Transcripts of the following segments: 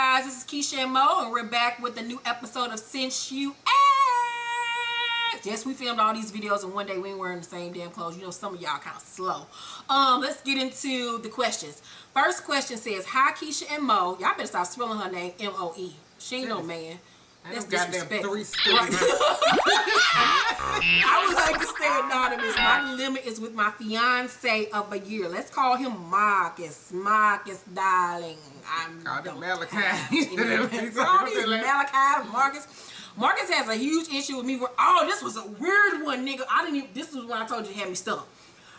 guys, this is Keisha and Mo, and we're back with a new episode of Since You Asked. Yes, we filmed all these videos in one day. We ain't wearing the same damn clothes. You know, some of y'all kind of slow. Let's get into the questions. First question says, hi Keisha and Mo. Y'all better stop spelling her name M-O-E. She ain't no man. That's disrespectful. Right. I would like to stay anonymous. My limit is with my fiance of a year. Let's call him Marcus. Marcus, darling. Call him Malachi. Malachi, Marcus. Marcus has a huge issue with me. Oh, this was a weird one, nigga. This was when I told you to have me stumped.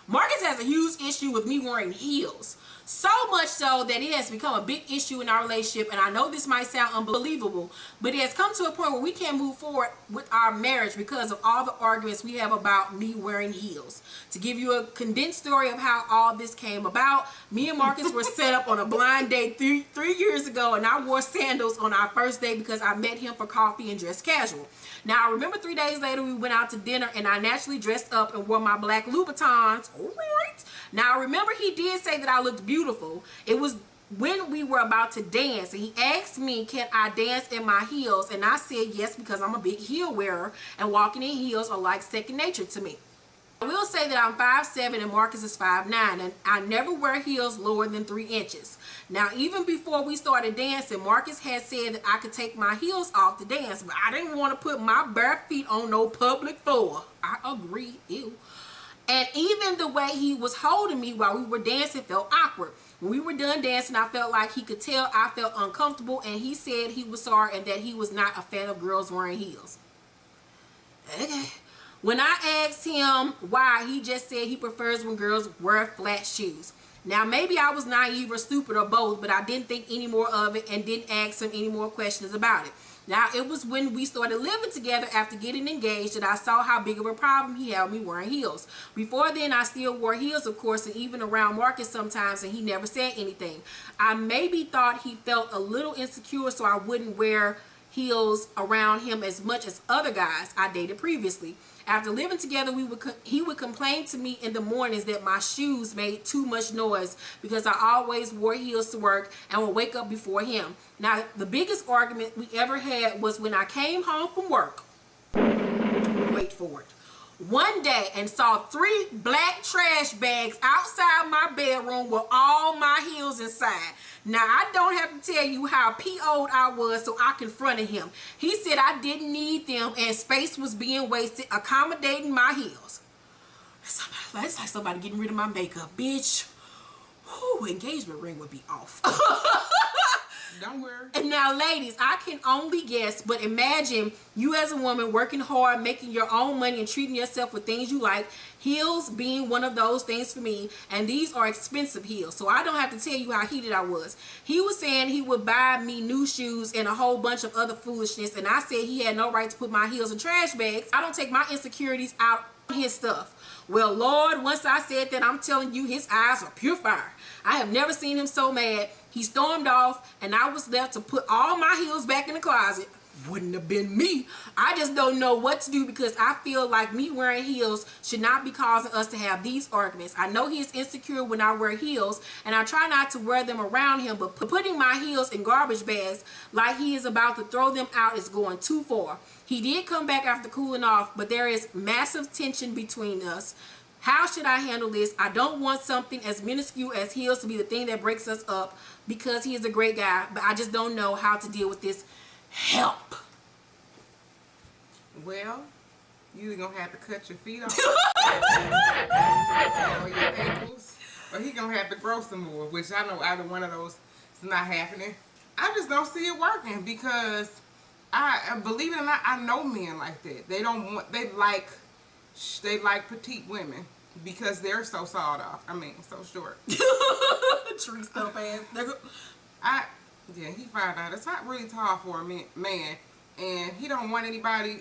Marcus has a huge issue with me wearing heels. So much so that it has become a big issue in our relationship, and I know this might sound unbelievable, but it has come to a point where we can't move forward with our marriage because of all the arguments we have about me wearing heels. To give you a condensed story of how all this came about, me and Marcus were set up on a blind date three years ago, and I wore sandals on our first date because I met him for coffee and dressed casual. Now, I remember 3 days later we went out to dinner, and I naturally dressed up and wore my black Louboutins. All right. Now, I remember he did say that I looked beautiful. It was when we were about to dance, and he asked me, can I dance in my heels? And I said yes, because I'm a big heel wearer, and walking in heels are like second nature to me. I will say that I'm 5'7" and Marcus is 5'9", and I never wear heels lower than 3 inches. Now, even before we started dancing, Marcus had said that I could take my heels off to dance, but I didn't want to put my bare feet on no public floor. I agree. Ew. And even the way he was holding me while we were dancing felt awkward. When we were done dancing, I felt like he could tell I felt uncomfortable, and he said he was sorry and that he was not a fan of girls wearing heels. Okay. When I asked him why, he just said he prefers when girls wear flat shoes. Now, maybe I was naive or stupid or both, but I didn't think any more of it and didn't ask him any more questions about it. Now, it was when we started living together after getting engaged that I saw how big of a problem he had with me wearing heels. Before then, I still wore heels, of course, and even around Marcus sometimes, and he never said anything. I maybe thought he felt a little insecure, so I wouldn't wear heels around him as much as other guys I dated previously. After living together, he would complain to me in the mornings that my shoes made too much noise because I always wore heels to work and would wake up before him. Now, the biggest argument we ever had was when I came home from work. Wait for it. One day and saw 3 black trash bags outside my bedroom with all my heels inside. Now, I don't have to tell you how PO'd I was, so I confronted him. He said I didn't need them and space was being wasted accommodating my heels. That's like somebody getting rid of my makeup, bitch. Whew, engagement ring would be off. Don't worry. And now, ladies, I can only guess, but imagine you as a woman working hard, making your own money, and treating yourself with things you like. Heels being one of those things for me, and these are expensive heels, so I don't have to tell you how heated I was. He was saying he would buy me new shoes and a whole bunch of other foolishness, and I said he had no right to put my heels in trash bags. I don't take my insecurities out on his stuff. Well, Lord, once I said that, I'm telling you, his eyes are pure fire. I have never seen him so mad. He stormed off, and I was left to put all my heels back in the closet. Wouldn't have been me. I just don't know what to do because I feel like me wearing heels should not be causing us to have these arguments. I know he is insecure when I wear heels, and I try not to wear them around him, but putting my heels in garbage bags like he is about to throw them out is going too far. He did come back after cooling off, but there is massive tension between us. How should I handle this? I don't want something as minuscule as heels to be the thing that breaks us up because he is a great guy, but I just don't know how to deal with this. Help. Well, you're going to have to cut your feet off or your ankles, or he going to have to grow some more, which I know either one of those is not happening. I just don't see it working because I believe it or not, I know men like that. They like petite women because they're so sawed off. I mean, so short. Tree stump ass. Yeah, he found out it's not really tall for a man, and he don't want anybody.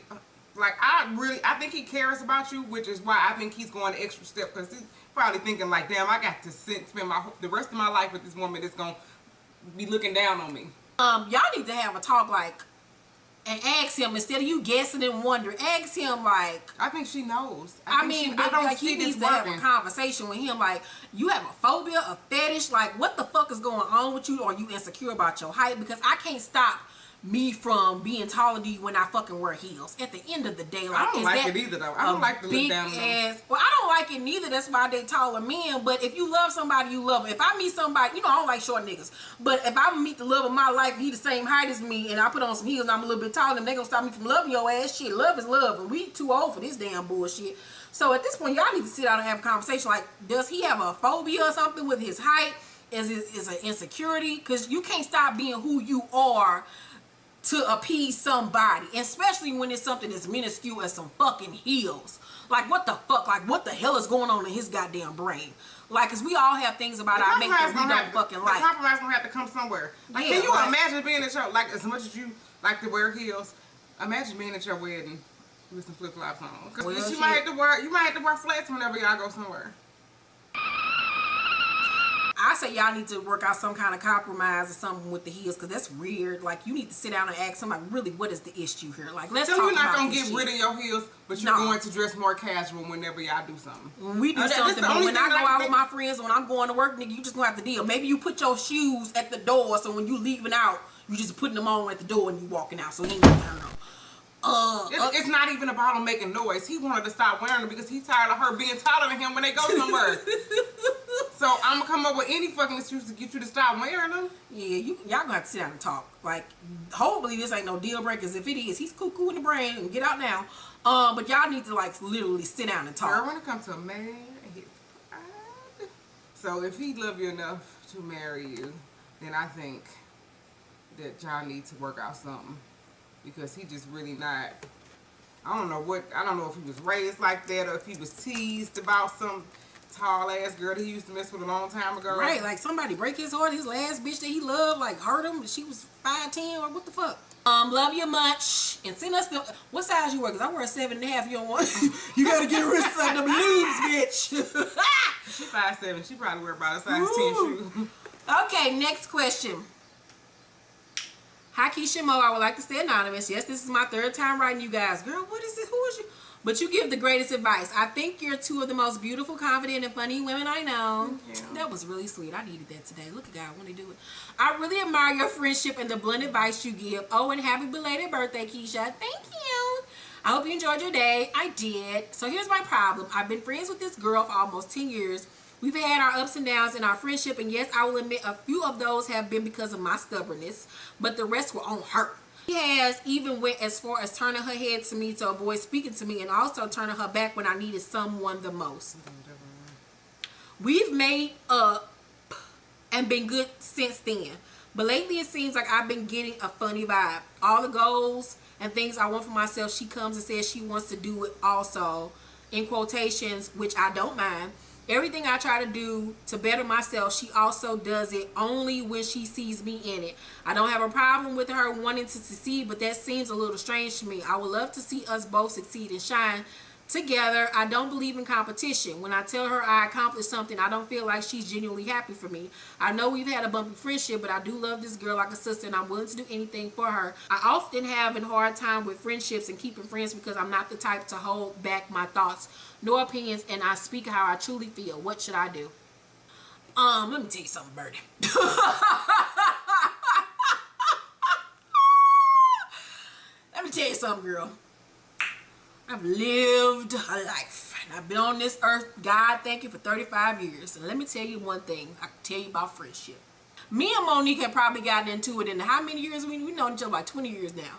Like, I think he cares about you, which is why I think he's going the extra step, because he's probably thinking like, damn, I got to spend the rest of my life with this woman that's gonna be looking down on me. Y'all need to have a talk like, and ask him instead of you guessing and wondering. Ask him like. I think she knows. I mean, but like he needs to have a conversation with him. Like, you have a phobia, a fetish. Like, what the fuck is going on with you? Or are you insecure about your height? Because I can't stop me from being taller than you when I fucking wear heels. At the end of the day, like, I don't like it either though. I don't like to look down on them. Well, I don't like it neither. That's why they taller men. But if you love somebody, you love them. If I meet somebody, you know, I don't like short niggas. But if I meet the love of my life, he the same height as me, and I put on some heels and I'm a little bit taller, then they gonna stop me from loving your ass. Shit, love is love, and we too old for this damn bullshit. So at this point, y'all need to sit down and have a conversation. Like, does he have a phobia or something with his height? Is it an insecurity? Because you can't stop being who you are to appease somebody, especially when it's something as minuscule as some fucking heels. Like, what the fuck? Like, what the hell is going on in his goddamn brain? Like, cause we all have things about our makeup we don't fucking like. The compromise gonna have to come somewhere. Like, yeah, can you imagine being at your, like, as much as you like to wear heels, imagine being at your wedding with some flip flops on. Cause you might have to wear flats whenever y'all go somewhere. I say y'all need to work out some kind of compromise or something with the heels, because that's weird. Like, you need to sit down and ask somebody, really, what is the issue here? Like, let's talk about this. So you're not going to get rid of your heels, but you're going to dress more casual whenever y'all do something. When we do something, but when I go out with my friends, when I'm going to work, nigga, you just going to have to deal. Maybe you put your shoes at the door, so when you leaving out, you just putting them on at the door and you walking out, so he ain't going to turn on. It's not even about him making noise. He wanted to stop wearing them because he's tired of her being taller than him when they go somewhere. So I'm gonna come up with any fucking excuse to get you to stop wearing them. Yeah, y'all gonna have to sit down and talk. Like, hopefully this ain't no deal breakers. If it is, he's cuckoo in the brain and get out now. But y'all need to, like, literally sit down and talk. Girl, when it comes to a man and his pride, so if he love you enough to marry you, then I think that y'all need to work out something. Because he just really not, I don't know if he was raised like that or if he was teased about some tall ass girl that he used to mess with a long time ago. Right, like somebody break his heart, his last bitch that he loved, like hurt him, she was 5'10", or what the fuck. Love you much. And send us the, what size you wear? Because I wear a 7.5, you don't want, you gotta get rid of some of them loops, bitch. She 5'7", she probably wear about a size 10 shoe. Okay, next question. Hi Keisha Mo, I would like to stay anonymous. Yes, this is my 3rd time writing you guys. Girl, what is it? Who is you? But you give the greatest advice. I think you're 2 of the most beautiful, confident, and funny women I know. That was really sweet. I needed that today. Look at God when they do it. I really admire your friendship and the blunt advice you give. Oh, and happy belated birthday, Keisha. Thank you. I hope you enjoyed your day. I did. So here's my problem. I've been friends with this girl for almost 10 years. We've had our ups and downs in our friendship, and yes, I will admit a few of those have been because of my stubbornness, but the rest were on her. She has even went as far as turning her head to me to avoid speaking to me, and also turning her back when I needed someone the most. We've made up and been good since then, but lately it seems like I've been getting a funny vibe. All the goals and things I want for myself, she comes and says she wants to do it also, in quotations, which I don't mind. Everything I try to do to better myself, she also does it only when she sees me in it. I don't have a problem with her wanting to succeed, but that seems a little strange to me. I would love to see us both succeed and shine together. I don't believe in competition. When I tell her I accomplished something, I don't feel like she's genuinely happy for me. I know we've had a bumpy friendship, but I do love this girl like a sister, and I'm willing to do anything for her. I often have a hard time with friendships and keeping friends because I'm not the type to hold back my thoughts nor opinions, and I speak how I truly feel. What should I do? Let me tell you something, Birdie. Let me tell you something, girl. I've lived a life, and I've been on this earth, God thank you, for 35 years. And let me tell you one thing I can tell you about friendship. Me and Monique have probably gotten into it in how many years? We know each other like 20 years now.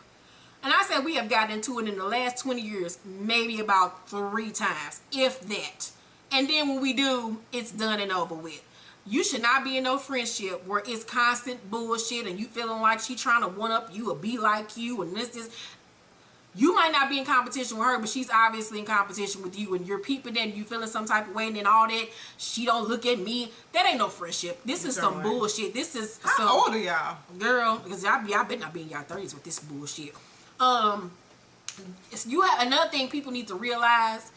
And I said we have gotten into it in the last 20 years, maybe about 3 times, if that. And then when we do, it's done and over with. You should not be in no friendship where it's constant bullshit and you feeling like she trying to one-up you or be like you and this. You might not be in competition with her, but she's obviously in competition with you, and you're peeping and you feeling some type of way, and then all that, she don't look at me. That ain't no friendship. This is some bullshit. This is some... How old are y'all? Girl, because y'all better not be in y'all 30s with this bullshit. You have another thing people need to realize.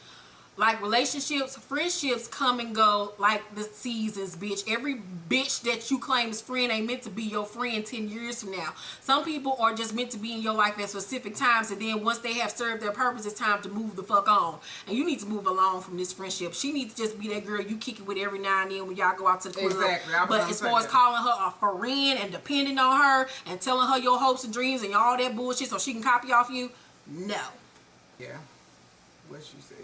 like relationships, friendships come and go like the seasons, bitch. Every bitch that you claim is friend ain't meant to be your friend 10 years from now. Some people are just meant to be in your life at specific times, and then once they have served their purpose, it's time to move the fuck on. And you need to move along from this friendship. She needs to just be that girl you kick it with every now and then when y'all go out to the club. Exactly. But as far as calling her a friend and depending on her and telling her your hopes and dreams and all that bullshit so she can copy off you, no. Yeah. What she said.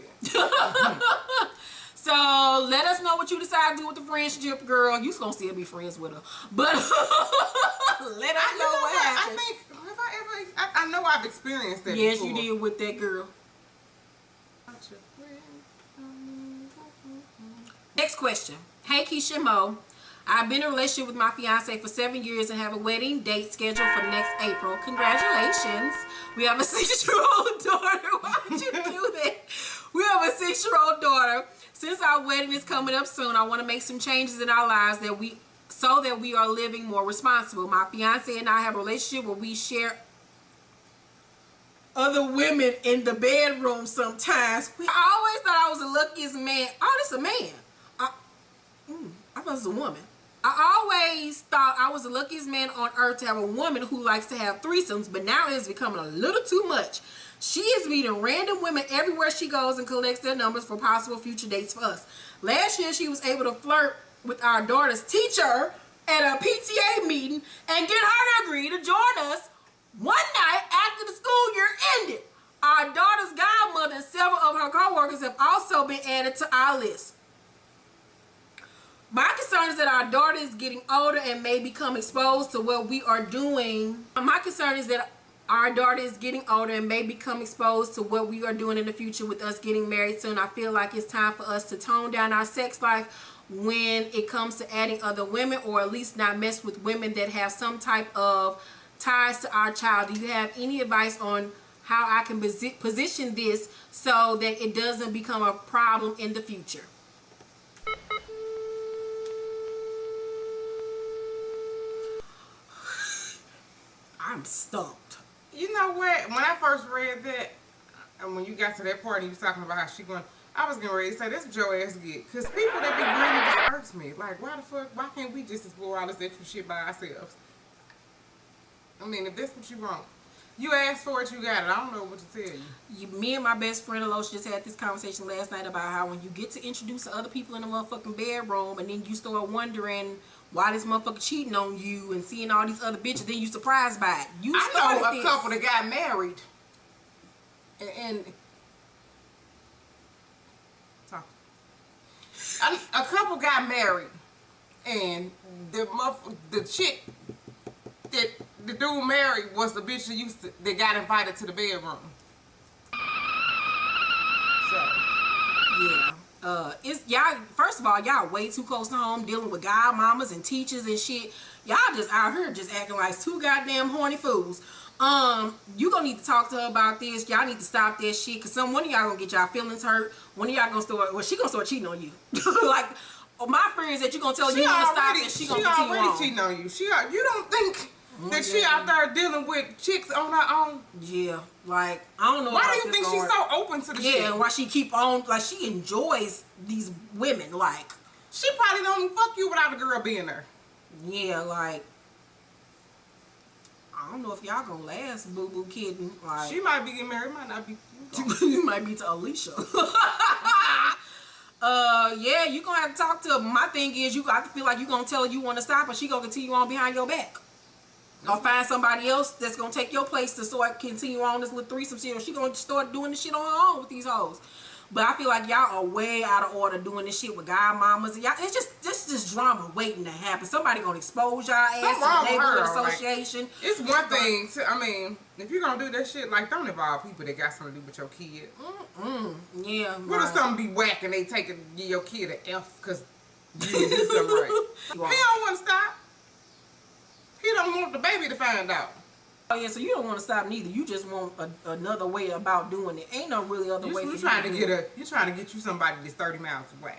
So let us know what you decide to do with the friendship, girl. You gonna still be friends with her, but let us know what happened. I think I know I've experienced that. Yes, before. you did with that girl. Next question. Hey Keisha Mo, I've been in a relationship with my fiance for 7 years and have a wedding date scheduled for next April. Congratulations. We have a 6-year-old daughter. Why would you do that? We have a 6-year-old daughter. Since our wedding is coming up soon, I want to make some changes in our lives so that we are living more responsible. My fiance and I have a relationship where we share other women in the bedroom sometimes. I always thought I was the luckiest man. Oh, this is a man. I thought it was a woman. I always thought I was the luckiest man on earth to have a woman who likes to have threesomes, but now it's becoming a little too much. She is meeting random women everywhere she goes and collects their numbers for possible future dates for us. Last year, she was able to flirt with our daughter's teacher at a PTA meeting and get her to agree to join us one night after the school year ended. Our daughter's godmother and several of her co-workers have also been added to our list. My concern is that our daughter is getting older and may become exposed to what we are doing. My concern is that our daughter is getting older and may become exposed to what we are doing in the future with us getting married soon. I feel like it's time for us to tone down our sex life when it comes to adding other women, or at least not mess with women that have some type of ties to our child. Do you have any advice on how I can position this so that it doesn't become a problem in the future? I'm stumped. You know what? When I first read that, and when you got to that part and you was talking about how she going, I was getting ready to say, that's what your ass get. Because people that be greedy just irks me. Like, why the fuck, why can't we just explore all this extra shit by ourselves? I mean, if that's what you want. You asked for it, you got it. I don't know what to tell you. Me and my best friend Aloysia just had this conversation last night about how when you get to introduce other people in the motherfucking bedroom and then you start wondering why this motherfucker cheating on you and seeing all these other bitches, then you surprised by it. I know a couple that got married and a couple got married and the chick that the dude married was the bitch that got invited to the bedroom. So yeah. It's y'all. First of all, y'all way too close to home dealing with godmamas and teachers and shit. Y'all just out here just acting like two goddamn horny fools. You gonna need to talk to her about this. Y'all need to stop that shit, cause one of y'all gonna get y'all feelings hurt. One of y'all gonna start. Well, she gonna start cheating on you. Like my fear is that you gonna tell you to stop and she gonna continue on. Cheating on you. You don't think that she out there dealing with chicks on her own? Yeah, like I don't know. Why do you think she's so open to the shit? Yeah, why she keep on, like she enjoys these women, like. She probably don't even fuck you without a girl being there. Yeah, like, I don't know if y'all gonna last, boo-boo kidding. Like, she might be getting married, might not be. You might be to Alicia. Yeah, you gonna have to talk to her. My thing is, I feel like you gonna tell her you want to stop, and she gonna continue on behind your back. Or find somebody else that's gonna take your place to sort continue on this little threesome shit, or she gonna start doing this shit on her own with these hoes. But I feel like y'all are way out of order doing this shit with godmamas. Y'all, it's just drama waiting to happen. Somebody gonna expose y'all ass to the neighborhood association. Like, it's one thing to, I mean, if you're gonna do that shit, like, don't involve people that got something to do with your kid. Yeah. What if something be whack and they give your kid an F because you didn't do something right? He don't want to stop. He don't want the baby to find out. Oh yeah, so you don't want to stop neither. You just want another way about doing it. Ain't no really other way. You're trying to get you somebody that's 30 miles away.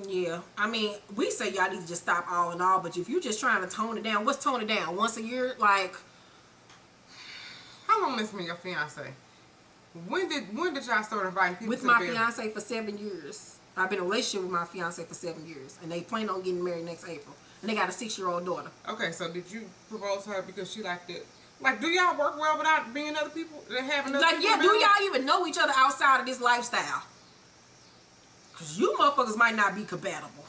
Yeah, I mean, we say y'all need to just stop all in all, but if you're just trying to tone it down, what's tone it down? Once a year, like. How long has been your fiance? When did y'all start inviting people with to my the fiance for 7 years. I've been in a relationship with my fiance for 7 years, and they plan on getting married next April. And they got a 6-year-old daughter. Okay, so did you propose to her because she liked it? Like, do y'all work well without being other people? Having other people Yeah, do y'all even know each other outside of this lifestyle? Because you motherfuckers might not be compatible.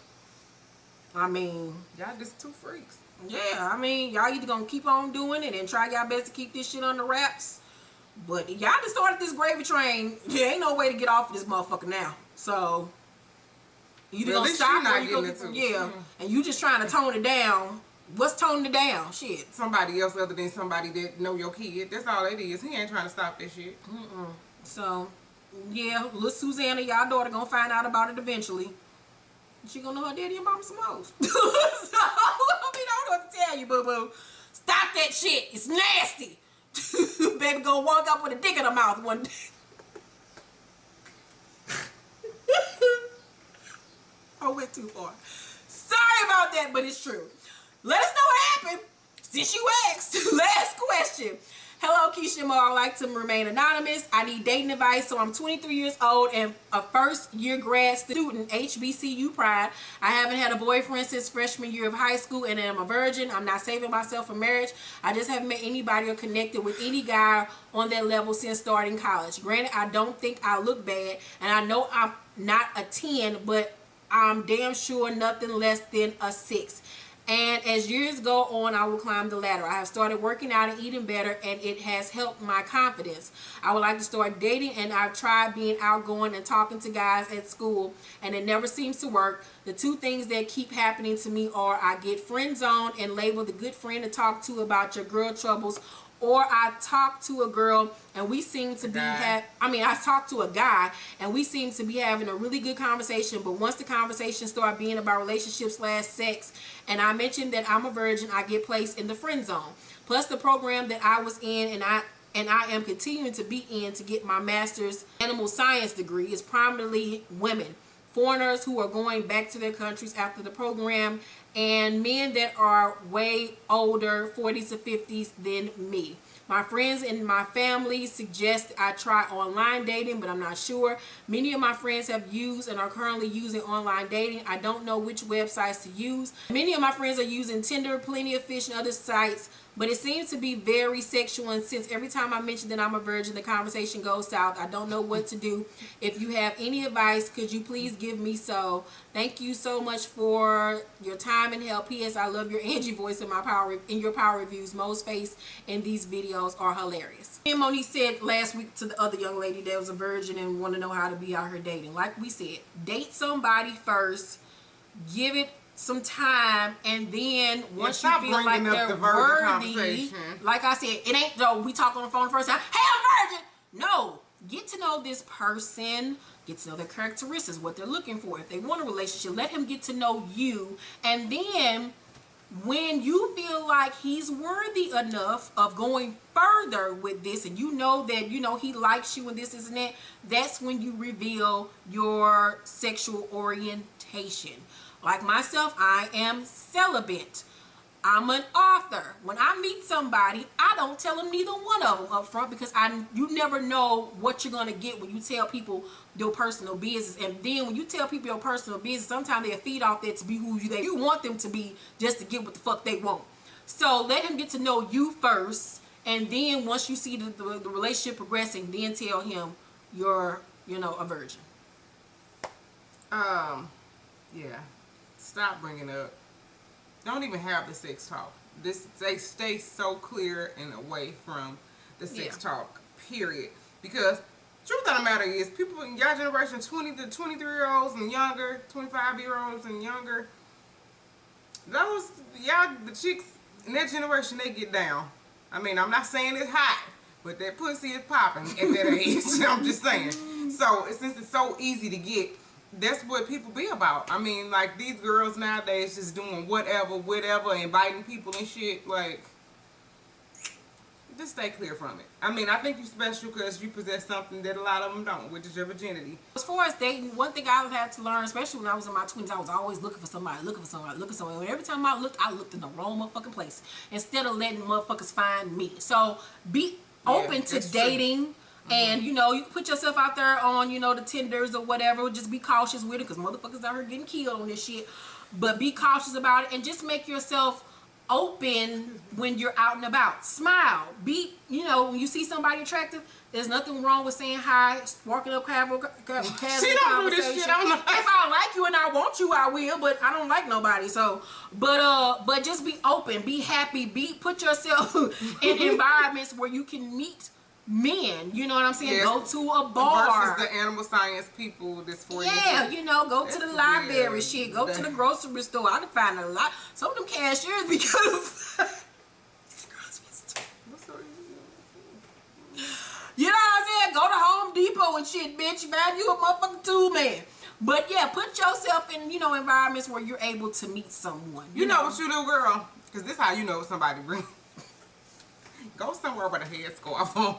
I mean... Y'all just two freaks. Yeah, I mean, y'all either gonna keep on doing it and try y'all best to keep this shit under wraps. But y'all just started this gravy train. There ain't no way to get off of this motherfucker now. So... You either gonna stop or you gonna... And you just trying to tone it down. What's toning it down? Shit. Somebody else other than somebody that know your kid. That's all it is. He ain't trying to stop that shit. So, yeah, little Susanna, y'all daughter gonna find out about it eventually. She gonna know her daddy and mama some hoes. So, I mean, I don't know what to tell you, boo-boo. Stop that shit. It's nasty. Baby gonna walk up with a dick in her mouth one day. I went too far. Sorry about that, but it's true. Let us know what happened. Since you asked. Last question. Hello, Keisha Moore. I'd like to remain anonymous. I need dating advice. So I'm 23 years old and a first-year grad student, HBCU pride. I haven't had a boyfriend since freshman year of high school, and I'm a virgin. I'm not saving myself for marriage. I just haven't met anybody or connected with any guy on that level since starting college. Granted, I don't think I look bad, and I know I'm not a 10, but I'm damn sure nothing less than a 6. And as years go on, I will climb the ladder. I have started working out and eating better, and it has helped my confidence. I would like to start dating, and I've tried being outgoing and talking to guys at school, and it never seems to work. The two things that keep happening to me are I get friend zoned and labeled the good friend to talk to about your girl troubles, or I talk to a girl and we seem to be I talk to a guy and we seem to be having a really good conversation, but once the conversation start being about relationships / sex, and I mentioned that I'm a virgin, I get placed in the friend zone. Plus the program that I was in and I am continuing to be in to get my master's animal science degree is primarily women, foreigners who are going back to their countries after the program, and men that are way older, 40s to 50s than me. My friends and my family suggest I try online dating, but I'm not sure. Many of my friends have used and are currently using online dating. I don't know which websites to use. Many of my friends are using Tinder, Plenty of Fish, and other sites, but it seems to be very sexual, and since every time I mention that I'm a virgin, the conversation goes south. I don't know what to do. If you have any advice, could you please give me so? Thank you so much for your time and help. P.S. I love your Angie voice in your power reviews. Mo's face in these videos are hilarious. And Monique said last week to the other young lady that was a virgin and want to know how to be out here dating. Like we said, date somebody first, give it some time, and then once you feel like they're worthy, like I said, it ain't though we talk on the phone the first time, hey, I'm virgin. No, get to know this person, get to know their characteristics, what they're looking for. If they want a relationship, let him get to know you, and then when you feel like he's worthy enough of going further with this, and you know that he likes you and this and that, that's when you reveal your sexual orientation. Like myself, I am celibate. I'm an author. When I meet somebody, I don't tell them neither one of them up front, because you never know what you're going to get when you tell people your personal business. And then when you tell people your personal business, sometimes they'll feed off that to be who you want them to be, just to get what the fuck they want. So let him get to know you first, and then once you see the relationship progressing, then tell him you're a virgin. Yeah. Stop bringing up. Don't even have the sex talk. They stay so clear and away from the sex talk, period. Because truth of the matter is, people in your generation, 20 to 23-year-olds and younger, 25-year-olds and younger, the chicks in that generation, they get down. I mean, I'm not saying it's hot, but that pussy is popping at that age. I'm just saying. So since it's so easy to get, that's what people be about. I mean, like, these girls nowadays just doing whatever, inviting people and shit. Like, just stay clear from it. I mean, I think you're special because you possess something that a lot of them don't, which is your virginity. As far as dating, one thing I had to learn, especially when I was in my 20s, I was always looking for somebody. And every time I looked in the wrong motherfucking place instead of letting motherfuckers find me. So be open to dating. And, you know, you put yourself out there on, you know, the Tinders or whatever. Just be cautious with it because motherfuckers out here getting killed on this shit. But be cautious about it and just make yourself open when you're out and about. Smile. Be, you know, when you see somebody attractive, there's nothing wrong with saying hi, walking up, casual conversation. She don't do this shit. I don't know. If I like you and I want you, I will, but I don't like nobody. So, but just be open, be happy, put yourself in environments where you can meet men. You know what I'm saying? Yes. Go to a bar. Versus the animal science people that's for you. Yeah, you know, go to the library, weird. shit. Go to the grocery store. I done find a lot. Some of them cashiers because. You know what I'm saying? Go to Home Depot and shit, bitch. Find you a motherfucking tool man. But yeah, put yourself in, you know, environments where you're able to meet someone. You know what you do, girl? Because this how you know somebody bring. Go somewhere with a headscarf on.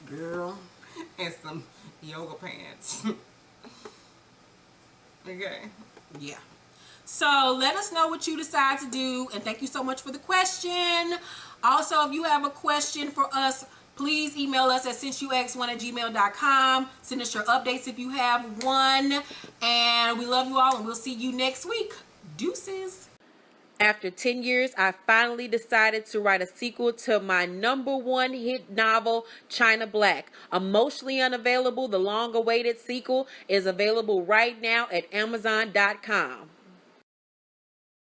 Girl. And some yoga pants. Okay. Yeah. So let us know what you decide to do. And thank you so much for the question. Also, if you have a question for us, please email us at sinceyoux1@gmail.com. Send us your updates if you have one. And we love you all, and we'll see you next week. Deuces. After 10 years, I finally decided to write a sequel to my #1 hit novel, China Black. Emotionally Unavailable, the long-awaited sequel, is available right now at Amazon.com.